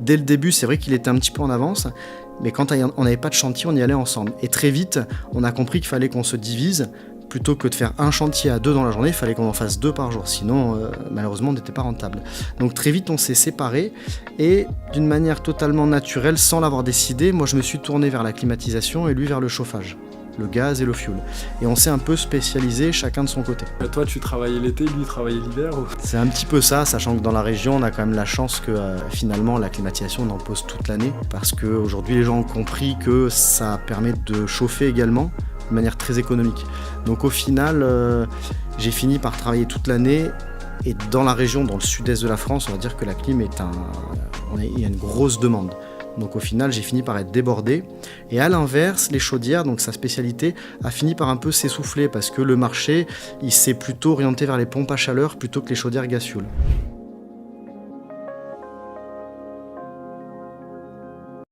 dès le début, c'est vrai qu'il était un petit peu en avance, mais quand on n'avait pas de chantier, on y allait ensemble. Et très vite, on a compris qu'il fallait qu'on se divise. Plutôt que de faire un chantier à 2 dans la journée, il fallait qu'on en fasse 2 par jour, sinon malheureusement on n'était pas rentable. Donc très vite on s'est séparés et d'une manière totalement naturelle, sans l'avoir décidé, moi je me suis tourné vers la climatisation et lui vers le chauffage, le gaz et le fioul. Et on s'est un peu spécialisé chacun de son côté. Toi tu travaillais l'été, lui il travaillait l'hiver ou... C'est un petit peu ça, sachant que dans la région on a quand même la chance que finalement la climatisation on en pose toute l'année, parce qu'aujourd'hui les gens ont compris que ça permet de chauffer également de manière très économique. Donc au final, j'ai fini par travailler toute l'année et dans la région, dans le sud-est de la France, on va dire que la clim il y a une grosse demande. Donc au final, j'ai fini par être débordé. Et à l'inverse, les chaudières, donc sa spécialité, a fini par un peu s'essouffler parce que le marché, il s'est plutôt orienté vers les pompes à chaleur plutôt que les chaudières gaz-fioul.